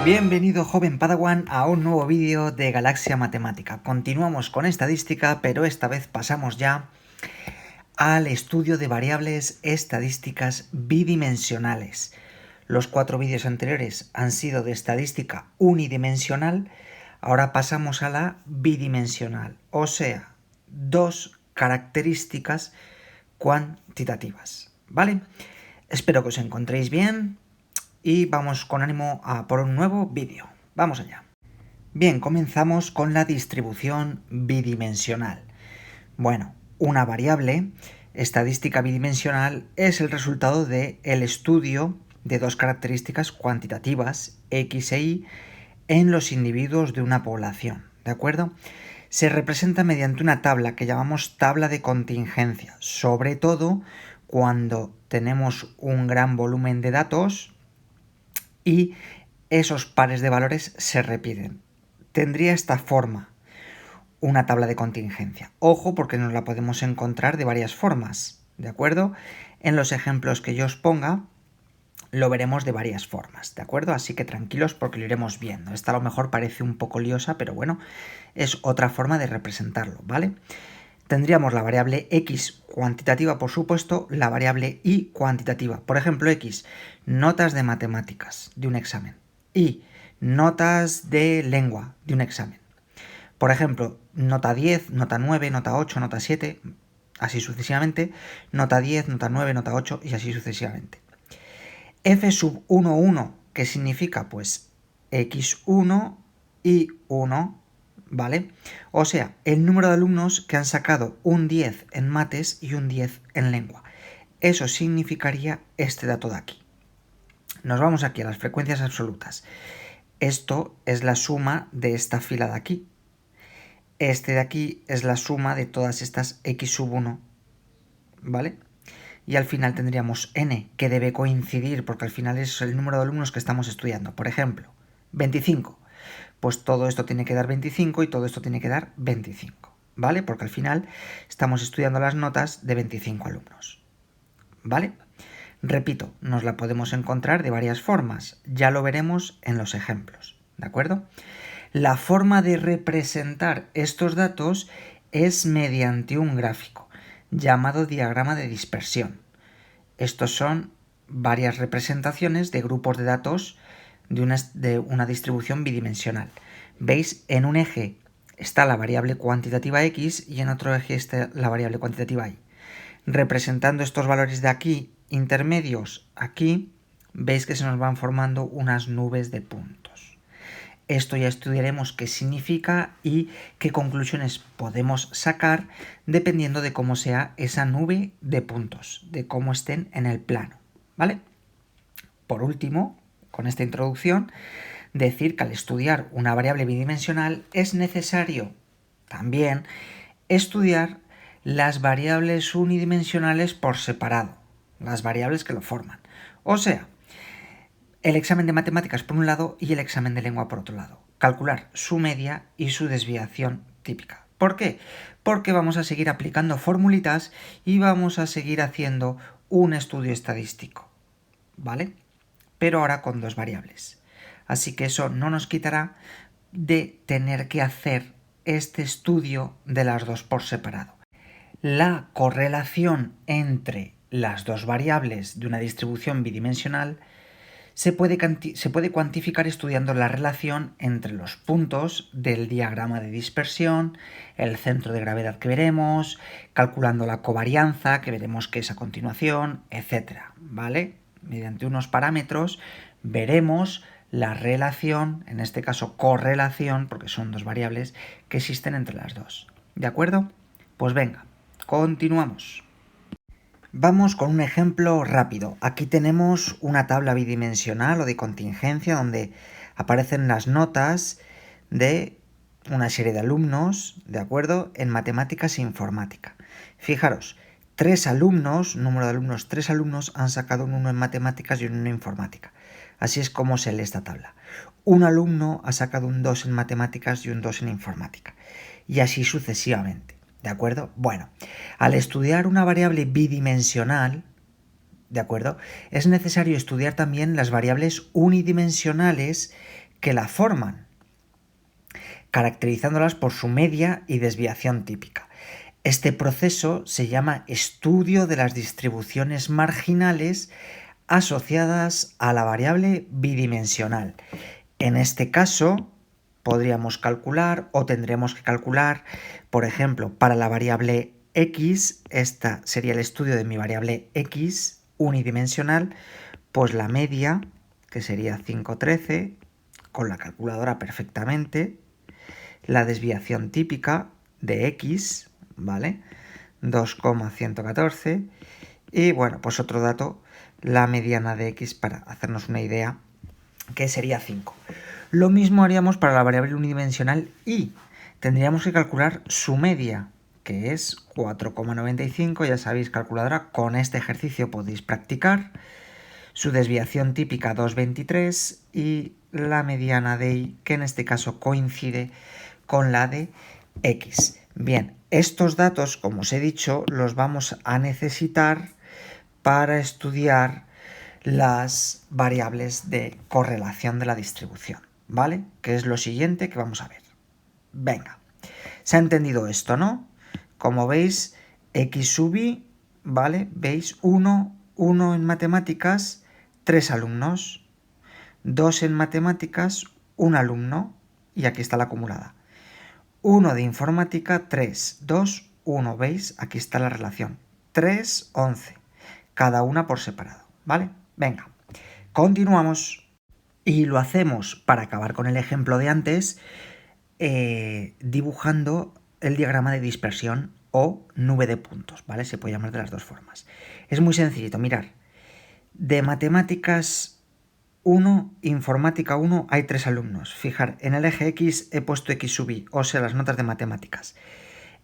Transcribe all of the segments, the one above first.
Bienvenido, joven Padawan, a un nuevo vídeo de Galaxia Matemática. Continuamos con estadística, pero esta vez pasamos ya al estudio de variables estadísticas bidimensionales. Los 4 vídeos anteriores han sido de estadística unidimensional, ahora pasamos a la bidimensional, o sea, 2 características cuantitativas, ¿vale? Espero que os encontréis bien y vamos con ánimo a por un nuevo vídeo. Vamos allá. Bien, comenzamos con la distribución bidimensional. Bueno, una variable estadística bidimensional es el resultado del estudio de 2 características cuantitativas, X e Y, en los individuos de una población, ¿de acuerdo? Se representa mediante una tabla que llamamos tabla de contingencia, sobre todo cuando tenemos un gran volumen de datos y esos pares de valores se repiten. Tendría esta forma una tabla de contingencia. Ojo, porque nos la podemos encontrar de varias formas, ¿de acuerdo? En los ejemplos que yo os ponga lo veremos de varias formas, ¿de acuerdo? Así que tranquilos porque lo iremos viendo. Esta a lo mejor parece un poco liosa, pero bueno, es otra forma de representarlo, ¿vale? Tendríamos la variable X cuantitativa, por supuesto, la variable Y cuantitativa. Por ejemplo, X, notas de matemáticas de un examen. Y, notas de lengua de un examen. Por ejemplo, nota 10, nota 9, nota 8, nota 7, así sucesivamente, nota 10, nota 9, nota 8 y así sucesivamente. F sub 1, 1, ¿qué significa? Pues X1 y 1, ¿vale? O sea, el número de alumnos que han sacado un 10 en mates y un 10 en lengua. Eso significaría este dato de aquí. Nos vamos aquí a las frecuencias absolutas. Esto es la suma de esta fila de aquí. Este de aquí es la suma de todas estas X sub 1, ¿vale? Y al final tendríamos n, que debe coincidir, porque al final es el número de alumnos que estamos estudiando. Por ejemplo, 25. Pues todo esto tiene que dar 25 y todo esto tiene que dar 25, ¿vale? Porque al final estamos estudiando las notas de 25 alumnos, ¿vale? Repito, nos la podemos encontrar de varias formas. Ya lo veremos en los ejemplos, ¿de acuerdo? La forma de representar estos datos es mediante un gráfico llamado diagrama de dispersión. Estos son varias representaciones de grupos de datos de una distribución bidimensional. ¿Veis? En un eje está la variable cuantitativa X y en otro eje está la variable cuantitativa Y. Representando estos valores de aquí, intermedios aquí, veis que se nos van formando unas nubes de puntos. Esto ya estudiaremos qué significa y qué conclusiones podemos sacar dependiendo de cómo sea esa nube de puntos, de cómo estén en el plano, ¿vale? Por último, con esta introducción, decir que al estudiar una variable bidimensional es necesario también estudiar las variables unidimensionales por separado, las variables que lo forman. O sea, el examen de matemáticas por un lado y el examen de lengua por otro lado. Calcular su media y su desviación típica. ¿Por qué? Porque vamos a seguir aplicando formulitas y vamos a seguir haciendo un estudio estadístico, ¿vale? Pero ahora con 2 variables. Así que eso no nos quitará de tener que hacer este estudio de las 2 por separado. La correlación entre las 2 variables de una distribución bidimensional se puede cuantificar estudiando la relación entre los puntos del diagrama de dispersión, el centro de gravedad que veremos, calculando la covarianza, que veremos que es a continuación, etc. ¿Vale? Mediante unos parámetros veremos la relación, en este caso correlación, porque son 2 variables, que existen entre las 2. ¿De acuerdo? Pues venga, continuamos. Vamos con un ejemplo rápido. Aquí tenemos una tabla bidimensional o de contingencia donde aparecen las notas de una serie de alumnos, ¿de acuerdo?, en matemáticas e informática. Fijaros, 3 alumnos, número de alumnos, 3 alumnos han sacado un 1 en matemáticas y un 1 en informática. Así es como se lee esta tabla. Un alumno ha sacado un 2 en matemáticas y un 2 en informática. Y así sucesivamente. ¿De acuerdo? Bueno, al estudiar una variable bidimensional, ¿de acuerdo?, es necesario estudiar también las variables unidimensionales que la forman, caracterizándolas por su media y desviación típica. Este proceso se llama estudio de las distribuciones marginales asociadas a la variable bidimensional. En este caso, podríamos calcular o tendremos que calcular, por ejemplo, para la variable x, esta sería el estudio de mi variable x unidimensional, pues la media, que sería 5,13, con la calculadora perfectamente, la desviación típica de x, ¿vale? 2,114, y bueno, pues otro dato, la mediana de x para hacernos una idea, que sería 5. Lo mismo haríamos para la variable unidimensional y tendríamos que calcular su media, que es 4,95, ya sabéis, calculadora, con este ejercicio podéis practicar, su desviación típica 2,23 y la mediana de y, que en este caso coincide con la de x. Bien, estos datos, como os he dicho, los vamos a necesitar para estudiar las variables de correlación de la distribución, ¿vale? Que es lo siguiente que vamos a ver. Venga, se ha entendido esto, ¿no? Como veis, x sub i, ¿vale? Veis, 1 en matemáticas, 3 alumnos, 2 en matemáticas, 1 alumno, y aquí está la acumulada. 1 de informática, 3, 2, 1, ¿veis? Aquí está la relación. 3, 11, cada una por separado, ¿vale? Venga, continuamos. Y lo hacemos, para acabar con el ejemplo de antes, dibujando el diagrama de dispersión o nube de puntos, ¿vale? Se puede llamar de las dos formas. Es muy sencillito, mirar. De matemáticas 1, informática 1, hay 3 alumnos. Fijar, en el eje X he puesto X sub i, o sea, las notas de matemáticas.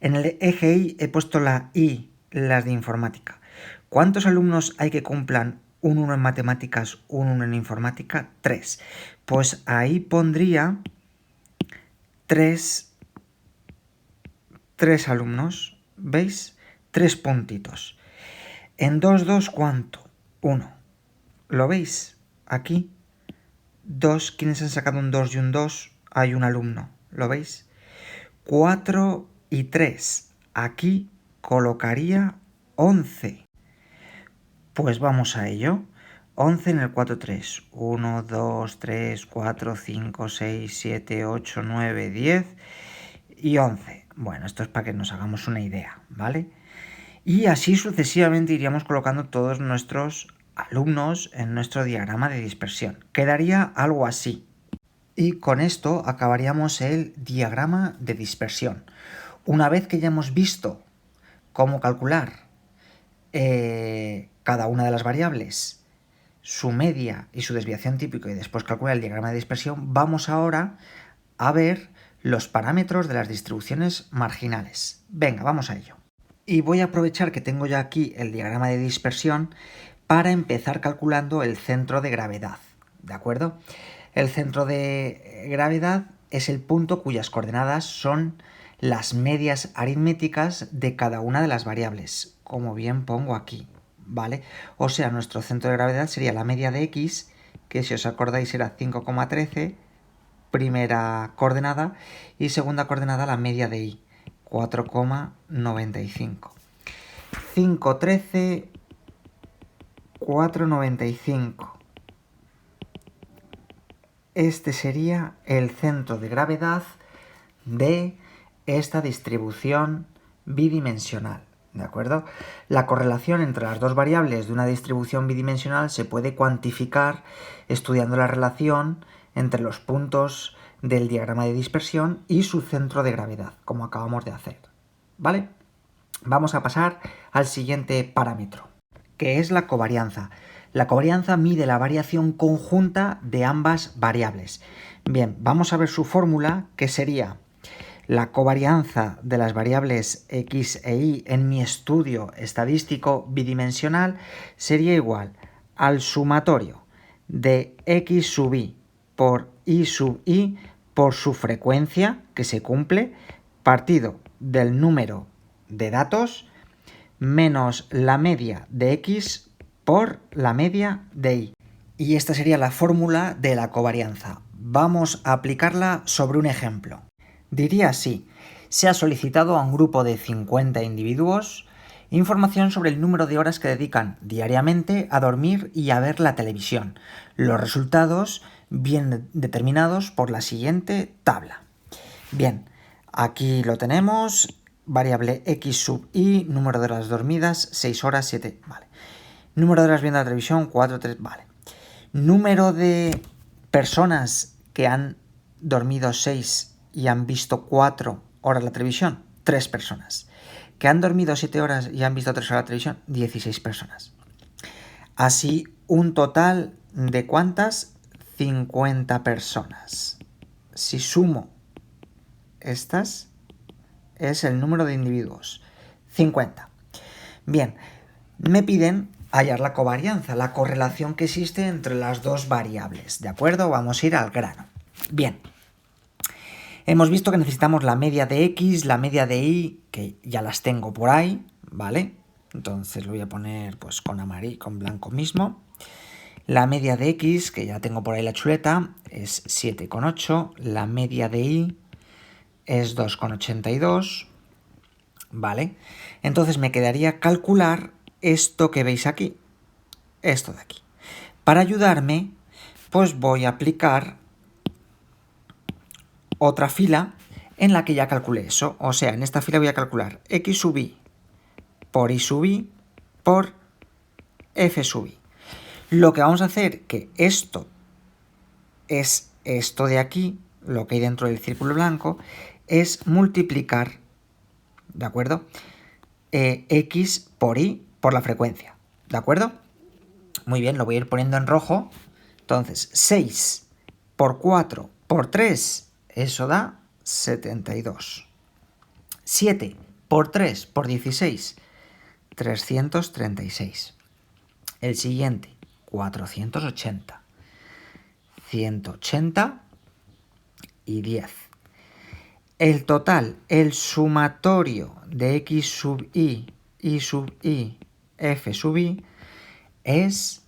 En el eje Y he puesto la Y, las de informática. ¿Cuántos alumnos hay que cumplan un 1 en matemáticas, un 1 en informática? 3. Pues ahí pondría 3 alumnos, ¿veis? 3 puntitos. En 2, 2, ¿cuánto? 1. ¿Lo veis? Aquí. 2, ¿quiénes han sacado un 2 y un 2? Hay un alumno, ¿lo veis? 4 y 3. Aquí colocaría 11. Pues vamos a ello. 11 en el 4, 3. 1, 2, 3, 4, 5, 6, 7, 8, 9, 10 y 11. Bueno, esto es para que nos hagamos una idea, ¿vale? Y así sucesivamente iríamos colocando todos nuestros alumnos en nuestro diagrama de dispersión. Quedaría algo así. Y con esto acabaríamos el diagrama de dispersión. Una vez que ya hemos visto cómo calcular cada una de las variables, su media y su desviación típica, y después calcular el diagrama de dispersión, vamos ahora a ver los parámetros de las distribuciones marginales. Venga, vamos a ello. Y voy a aprovechar que tengo ya aquí el diagrama de dispersión para empezar calculando el centro de gravedad, ¿de acuerdo? El centro de gravedad es el punto cuyas coordenadas son las medias aritméticas de cada una de las variables, como bien pongo aquí, ¿vale? O sea, nuestro centro de gravedad sería la media de x, que si os acordáis era 5,13, primera coordenada, y segunda coordenada la media de y, 4,95. 5,13, 4,95. Este sería el centro de gravedad de esta distribución bidimensional, ¿de acuerdo? La correlación entre las dos variables de una distribución bidimensional se puede cuantificar estudiando la relación entre los puntos del diagrama de dispersión y su centro de gravedad, como acabamos de hacer, ¿vale? Vamos a pasar al siguiente parámetro, que es la covarianza. La covarianza mide la variación conjunta de ambas variables. Bien, vamos a ver su fórmula, que sería la covarianza de las variables x e y en mi estudio estadístico bidimensional sería igual al sumatorio de x sub i por y sub i por su frecuencia, que se cumple, partido del número de datos menos la media de x por la media de y. Y esta sería la fórmula de la covarianza. vamos a aplicarla sobre un ejemplo. Diría así: se ha solicitado a un grupo de 50 individuos información sobre el número de horas que dedican diariamente a dormir y a ver la televisión. Los resultados vienen determinados por la siguiente tabla. Bien, aquí lo tenemos, variable x sub i, número de horas dormidas, 6 horas, 7, vale. Número de horas viendo la televisión, 4, 3, vale. Número de personas que han dormido 6 y han visto 4 horas la televisión, 3 personas. Que han dormido 7 horas y han visto 3 horas la televisión, 16 personas. Así, un total de ¿cuántas? 50 personas. Si sumo estas, es el número de individuos, 50. Bien, me piden hallar la covarianza, la correlación que existe entre las dos variables, ¿de acuerdo? Vamos a ir al grano. Bien, hemos visto que necesitamos la media de x, la media de y, que ya las tengo por ahí, ¿vale? Entonces lo voy a poner pues con amarillo, con blanco mismo. La media de x, que ya tengo por ahí la chuleta, es 7,8. La media de y es 2,82, ¿vale? Entonces me quedaría calcular esto que veis aquí, esto de aquí. Para ayudarme, pues voy a aplicar otra fila en la que ya calculé eso. O sea, en esta fila voy a calcular x sub i por y sub i por f sub i. Lo que vamos a hacer, que esto es esto de aquí, lo que hay dentro del círculo blanco, es multiplicar, ¿de acuerdo? X por y por la frecuencia, ¿de acuerdo? Muy bien, lo voy a ir poniendo en rojo. Entonces, 6 por 4 por 3, eso da 72. 7 por 3 por 16, 336. El siguiente, 480. 180 y 10. El total, el sumatorio de x sub i, sub i, f sub i, es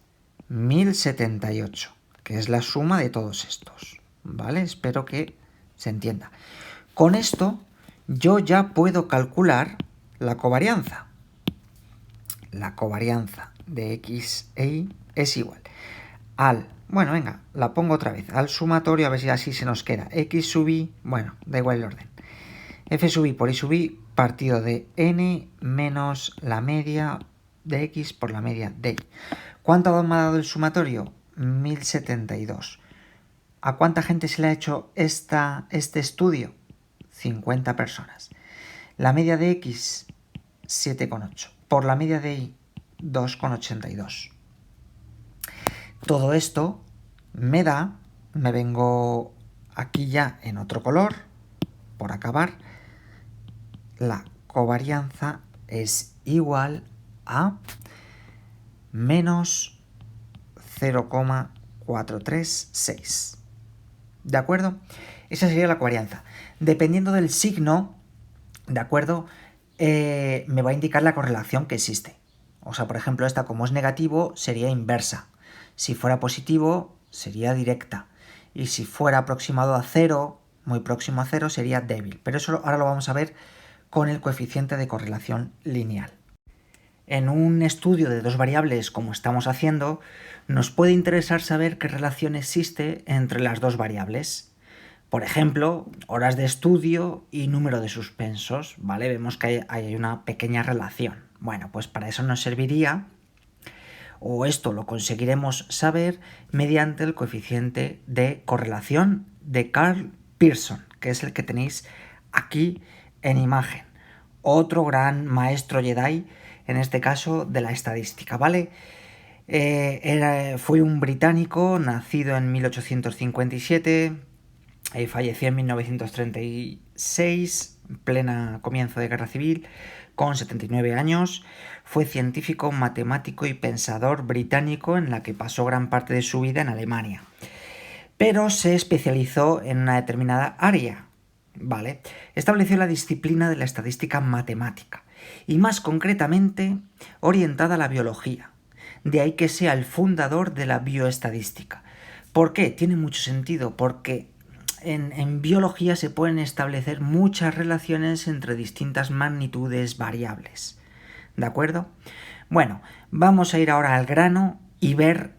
1078, que es la suma de todos estos, ¿vale? Espero que se entienda. Con esto yo ya puedo calcular la covarianza. La covarianza de x e y es igual al, bueno, venga, la pongo otra vez, al sumatorio, a ver si así se nos queda, x sub i, bueno, da igual el orden, f sub i por y sub i partido de n menos la media de x por la media de y. ¿Cuánto me ha dado el sumatorio? 1072. ¿A cuánta gente se le ha hecho este estudio? 50 personas. La media de x, 7,8. Por la media de y, 2,82. Todo esto me vengo aquí ya en otro color, por acabar, la covarianza es igual a menos 0,436. ¿De acuerdo? Esa sería la covarianza. Dependiendo del signo, ¿de acuerdo? Me va a indicar la correlación que existe. O sea, por ejemplo, esta como es negativo sería inversa. Si fuera positivo sería directa. Y si fuera aproximado a 0, muy próximo a 0, sería débil. Pero eso ahora lo vamos a ver con el coeficiente de correlación lineal. En un estudio de dos variables como estamos haciendo, nos puede interesar saber qué relación existe entre las dos variables. Por ejemplo, horas de estudio y número de suspensos, ¿vale? Vemos que hay una pequeña relación. Bueno, pues para eso nos serviría, o esto lo conseguiremos saber mediante el coeficiente de correlación de Karl Pearson, que es el que tenéis aquí en imagen. Otro gran maestro Jedi, en este caso de la estadística, ¿vale? Fue un británico nacido en 1857, falleció en 1936, en plena comienzo de Guerra Civil, con 79 años. Fue científico, matemático y pensador británico en la que pasó gran parte de su vida en Alemania. Pero se especializó en una determinada área, ¿vale? Estableció la disciplina de la estadística matemática y más concretamente orientada a la biología. De ahí que sea el fundador de la bioestadística, ¿Por qué? Tiene mucho sentido, porque en biología se pueden establecer muchas relaciones entre distintas magnitudes variables. ¿De acuerdo? Bueno, vamos a ir ahora al grano y ver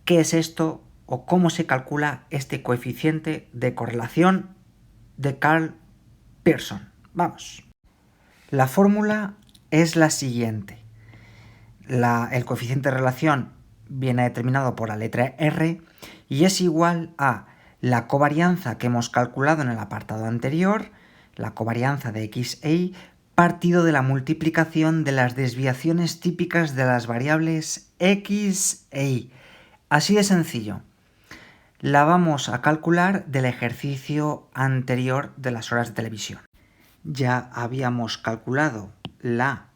qué es esto o cómo se calcula este coeficiente de correlación de Karl Pearson. Vamos. La fórmula es la siguiente. El coeficiente de relación viene determinado por la letra R y es igual a la covarianza que hemos calculado en el apartado anterior, la covarianza de x e y, partido de la multiplicación de las desviaciones típicas de las variables x e y. Así de sencillo. La vamos a calcular del ejercicio anterior de las horas de televisión. Ya habíamos calculado la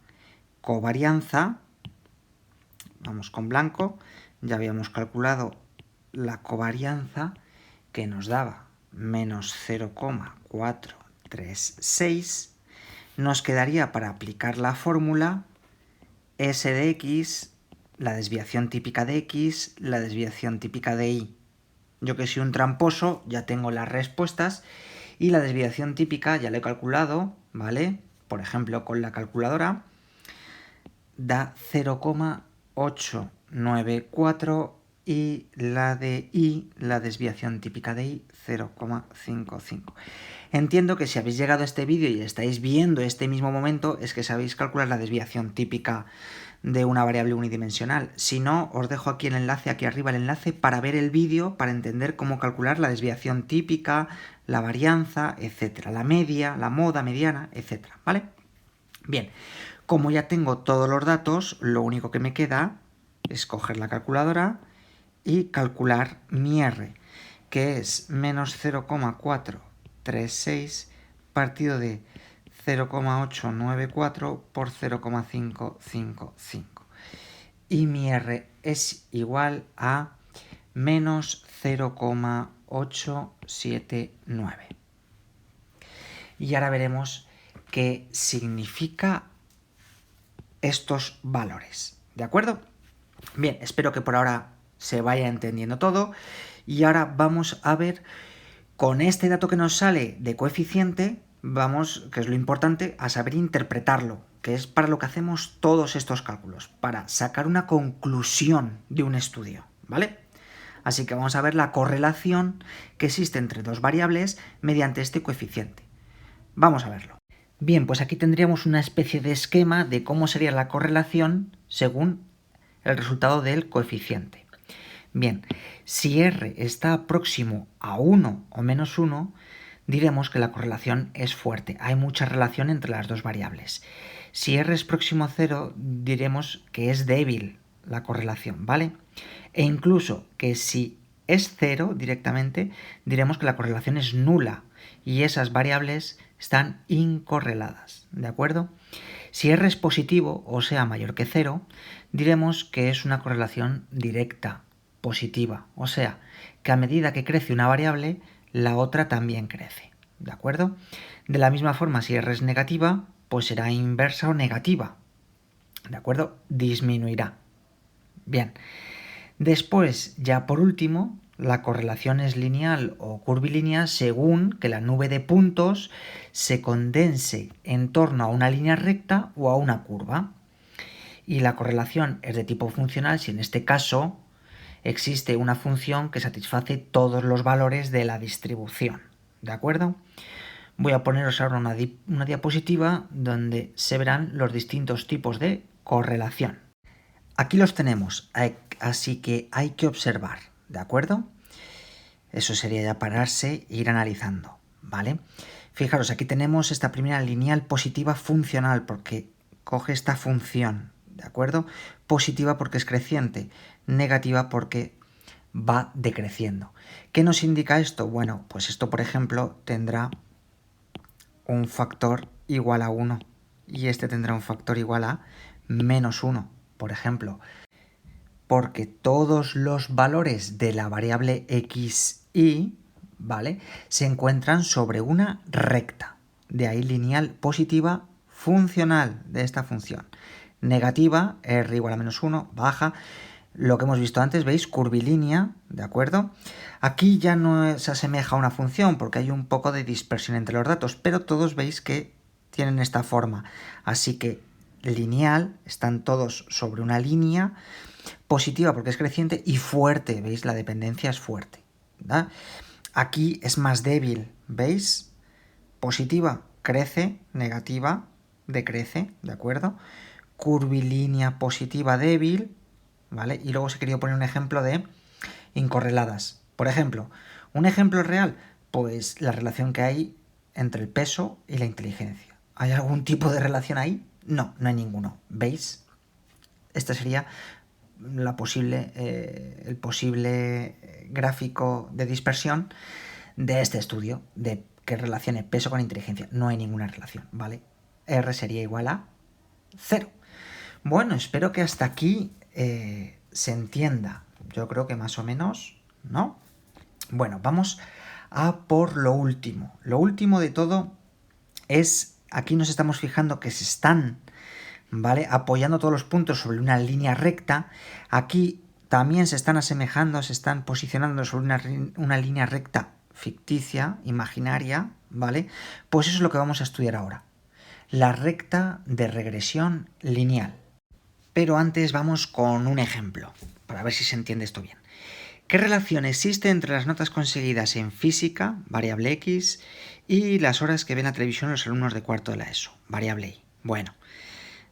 covarianza, vamos con blanco, ya habíamos calculado la covarianza que nos daba menos 0,436. Nos quedaría para aplicar la fórmula S de x, la desviación típica de x, la desviación típica de y. Yo que soy un tramposo, ya tengo las respuestas y la desviación típica ya la he calculado, ¿vale? Por ejemplo, con la calculadora da 0,894 y la de y, la desviación típica de y, 0,55. Entiendo que si habéis llegado a este vídeo y estáis viendo este mismo momento es que sabéis calcular la desviación típica de una variable unidimensional. Si no, os dejo aquí el enlace, aquí arriba el enlace, para ver el vídeo, para entender cómo calcular la desviación típica, la varianza, etcétera, la media, la moda, mediana, etcétera, ¿vale? Bien, como ya tengo todos los datos, lo único que me queda es coger la calculadora y calcular mi R, que es menos 0,436 partido de 0,894 por 0,555. Y mi R es igual a menos 0,879. Y ahora veremos qué significa estos valores. ¿De acuerdo? Bien, espero que por ahora se vaya entendiendo todo. Y ahora vamos a ver, con este dato que nos sale de coeficiente, vamos, que es lo importante, a saber interpretarlo, que es para lo que hacemos todos estos cálculos, para sacar una conclusión de un estudio, ¿vale? Así que vamos a ver la correlación que existe entre dos variables mediante este coeficiente. Vamos a verlo. Bien, pues aquí tendríamos una especie de esquema de cómo sería la correlación según el resultado del coeficiente. Bien, si R está próximo a 1 o menos 1, diremos que la correlación es fuerte. Hay mucha relación entre las dos variables. Si R es próximo a 0, diremos que es débil la correlación, ¿vale? E incluso que si es 0 directamente, diremos que la correlación es nula y esas variables están incorreladas, ¿de acuerdo? Si R es positivo, o sea mayor que 0, diremos que es una correlación directa, positiva, o sea, que a medida que crece una variable, la otra también crece, ¿de acuerdo? De la misma forma, si R es negativa, pues será inversa o negativa, ¿de acuerdo? Disminuirá. Bien, después, ya por último, la correlación es lineal o curvilínea según que la nube de puntos se condense en torno a una línea recta o a una curva. Y la correlación es de tipo funcional si en este caso existe una función que satisface todos los valores de la distribución. ¿De acuerdo? Voy a poneros ahora una diapositiva donde se verán los distintos tipos de correlación. Aquí los tenemos, así que hay que observar, ¿de acuerdo? Eso sería ya pararse e ir analizando, ¿vale? Fijaros, aquí tenemos esta primera lineal positiva funcional porque coge esta función, ¿de acuerdo? Positiva porque es creciente, negativa porque va decreciendo. ¿Qué nos indica esto? Bueno, pues esto, por ejemplo, tendrá un factor igual a 1 y este tendrá un factor igual a menos 1, por ejemplo, porque todos los valores de la variable x, y, ¿vale?, se encuentran sobre una recta. De ahí lineal positiva funcional de esta función. Negativa, r igual a menos 1, baja, lo que hemos visto antes, ¿veis? Curvilínea, ¿de acuerdo? Aquí ya no se asemeja a una función porque hay un poco de dispersión entre los datos, pero todos veis que tienen esta forma. Así que lineal, están todos sobre una línea, positiva porque es creciente y fuerte, ¿veis? La dependencia es fuerte, ¿verdad? Aquí es más débil, ¿veis? Positiva, crece, negativa, decrece, ¿de acuerdo? Curvilínea positiva débil, ¿vale? Y luego os he querido poner un ejemplo de incorreladas. Por ejemplo, un ejemplo real, pues la relación que hay entre el peso y la inteligencia. ¿Hay algún tipo de relación ahí? No, no hay ninguno. ¿Veis? Este sería el posible gráfico de dispersión de este estudio, de que relacione peso con inteligencia. No hay ninguna relación, ¿vale? R sería igual a 0. Bueno, espero que hasta aquí se entienda. Yo creo que más o menos, ¿no? Bueno, vamos a por lo último. Lo último de todo es, aquí nos estamos fijando que se están, ¿vale?, apoyando todos los puntos sobre una línea recta. Aquí también se están asemejando, se están posicionando sobre una línea recta ficticia, imaginaria, ¿vale? Pues eso es lo que vamos a estudiar ahora. La recta de regresión lineal. Pero antes vamos con un ejemplo, para ver si se entiende esto bien. ¿Qué relación existe entre las notas conseguidas en física, variable X, y las horas que ven la televisión los alumnos de cuarto de la ESO, variable Y? Bueno,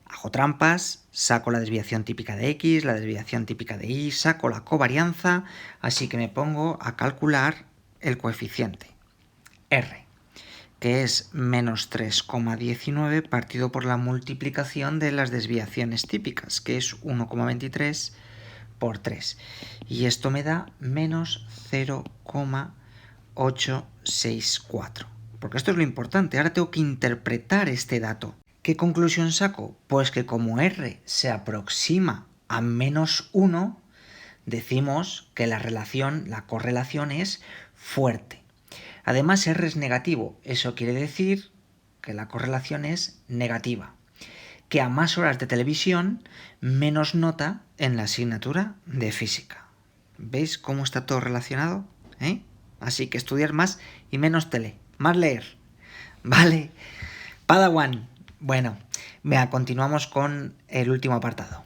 hago trampas, saco la desviación típica de X, la desviación típica de Y, saco la covarianza, así que me pongo a calcular el coeficiente, R, que es menos 3,19 partido por la multiplicación de las desviaciones típicas, que es 1,23 por 3. Y esto me da menos 0,864. Porque esto es lo importante. Ahora tengo que interpretar este dato. ¿Qué conclusión saco? Pues que como R se aproxima a menos 1, decimos que la correlación es fuerte. Además, R es negativo. Eso quiere decir que la correlación es negativa. Que a más horas de televisión, menos nota en la asignatura de física. ¿Veis cómo está todo relacionado? Así que estudiar más y menos tele. Más leer. ¿Vale? Padawan. Bueno, continuamos con el último apartado.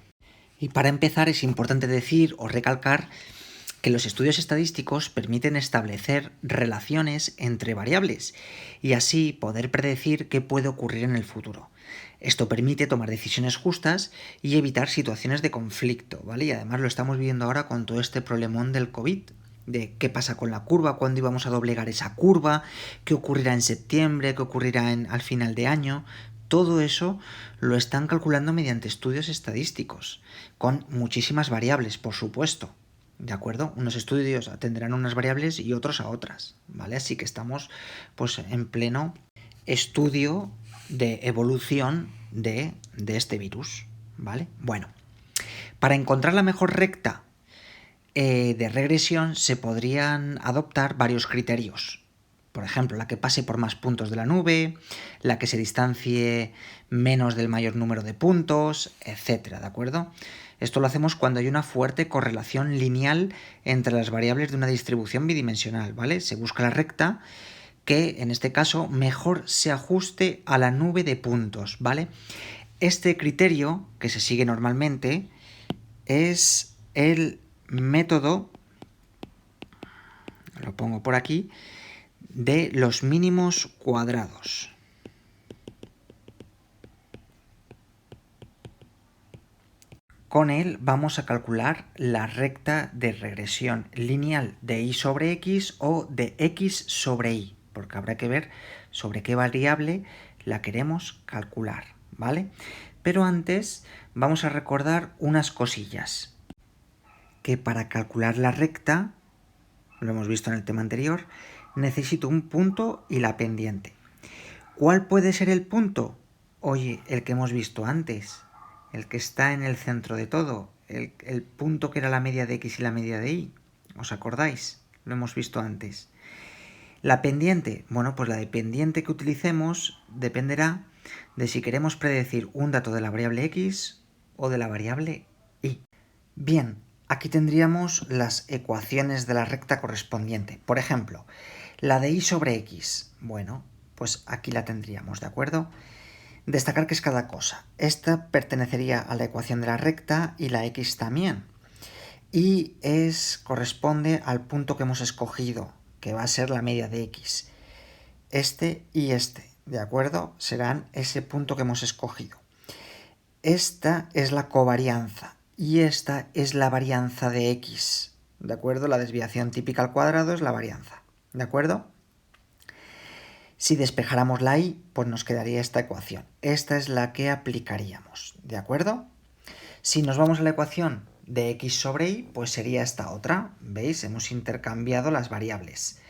Y para empezar es importante decir o recalcar que los estudios estadísticos permiten establecer relaciones entre variables y así poder predecir qué puede ocurrir en el futuro. Esto permite tomar decisiones justas y evitar situaciones de conflicto, ¿vale? Y además lo estamos viendo ahora con todo este problemón del COVID, de qué pasa con la curva, cuándo íbamos a doblegar esa curva, qué ocurrirá en septiembre, qué ocurrirá al final de año. Todo eso lo están calculando mediante estudios estadísticos, con muchísimas variables, por supuesto. ¿De acuerdo? Unos estudios atenderán a unas variables y otros a otras, ¿vale? Así que estamos pues en pleno estudio de evolución de este virus, ¿vale? Bueno, para encontrar la mejor recta de regresión se podrían adoptar varios criterios. Por ejemplo, la que pase por más puntos de la nube, la que se distancie menos del mayor número de puntos, etcétera, ¿de acuerdo? Esto lo hacemos cuando hay una fuerte correlación lineal entre las variables de una distribución bidimensional, ¿vale? Se busca la recta que, en este caso, mejor se ajuste a la nube de puntos, ¿vale? Este criterio, que se sigue normalmente, es el método, lo pongo por aquí, de los mínimos cuadrados. Con él vamos a calcular la recta de regresión lineal de y sobre x o de x sobre y, porque habrá que ver sobre qué variable la queremos calcular, ¿vale? Pero antes vamos a recordar unas cosillas. Que para calcular la recta, lo hemos visto en el tema anterior, necesito un punto y la pendiente. ¿Cuál puede ser el punto? Oye, el que hemos visto antes, el que está en el centro de todo, el punto que era la media de x y la media de y. ¿Os acordáis? Lo hemos visto antes. La pendiente, bueno, pues la pendiente que utilicemos dependerá de si queremos predecir un dato de la variable x o de la variable y. Bien, Aquí tendríamos las ecuaciones de la recta correspondiente. Por ejemplo, la de y sobre x. Bueno, pues aquí la tendríamos, ¿de acuerdo? Destacar que es cada cosa. Esta pertenecería a la ecuación de la recta y la x también. Y corresponde al punto que hemos escogido, que va a ser la media de x. Este y este, ¿de acuerdo? Serán ese punto que hemos escogido. Esta es la covarianza y esta es la varianza de x, ¿de acuerdo? La desviación típica al cuadrado es la varianza, ¿de acuerdo? Si despejáramos la y, pues nos quedaría esta ecuación. Esta es la que aplicaríamos, ¿de acuerdo? Si nos vamos a la ecuación de x sobre y, pues sería esta otra. ¿Veis? Hemos intercambiado las variables.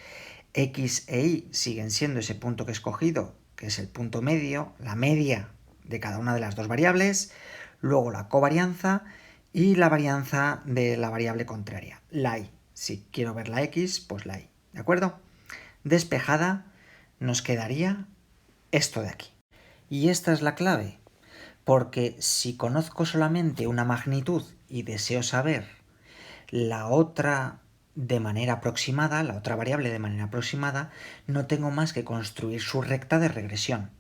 X e y siguen siendo ese punto que he escogido, que es el punto medio, la media de cada una de las dos variables, luego la covarianza y la varianza de la variable contraria, la y. Si quiero ver la x, pues la y, ¿de acuerdo? Despejada nos quedaría esto de aquí. Y esta es la clave, porque si conozco solamente una magnitud y deseo saber la otra de manera aproximada, la otra variable de manera aproximada, no tengo más que construir su recta de regresión.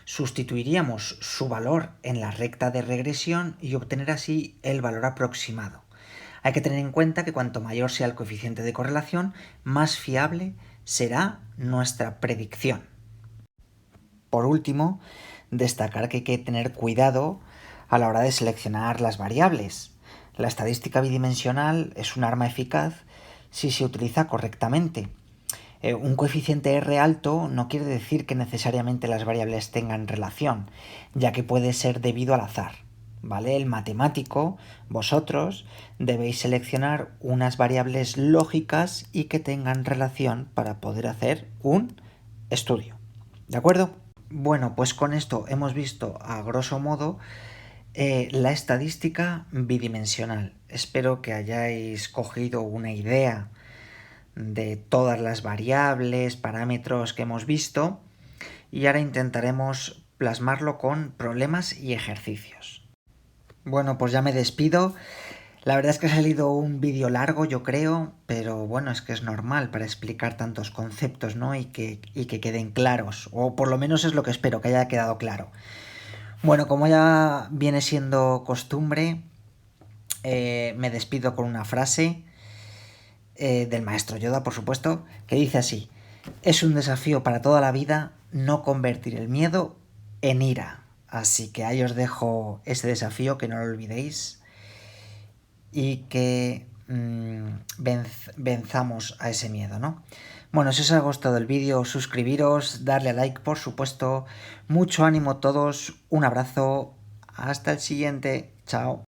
Sustituiríamos su valor en la recta de regresión y obtener así el valor aproximado. Hay que tener en cuenta que cuanto mayor sea el coeficiente de correlación, más fiable será nuestra predicción. Por último, destacar que hay que tener cuidado a la hora de seleccionar las variables. La estadística bidimensional es un arma eficaz si se utiliza correctamente. Un coeficiente R alto no quiere decir que necesariamente las variables tengan relación, ya que puede ser debido al azar, ¿vale? El matemático, vosotros, debéis seleccionar unas variables lógicas y que tengan relación para poder hacer un estudio, ¿de acuerdo? Bueno, pues con esto hemos visto a grosso modo la estadística bidimensional. Espero que hayáis cogido una idea de todas las variables, parámetros que hemos visto y ahora intentaremos plasmarlo con problemas y ejercicios. Bueno, pues ya me despido. La verdad es que ha salido un vídeo largo, yo creo, pero bueno, es que es normal para explicar tantos conceptos, ¿no? Y que queden claros, o por lo menos es lo que espero, que haya quedado claro. Bueno, como ya viene siendo costumbre, me despido con una frase del maestro Yoda, por supuesto, que dice así: es un desafío para toda la vida no convertir el miedo en ira. Así que ahí os dejo ese desafío, que no lo olvidéis y que venzamos a ese miedo, ¿no? Bueno, si os ha gustado el vídeo, suscribiros, darle a like, por supuesto. Mucho ánimo a todos, un abrazo, hasta el siguiente, chao.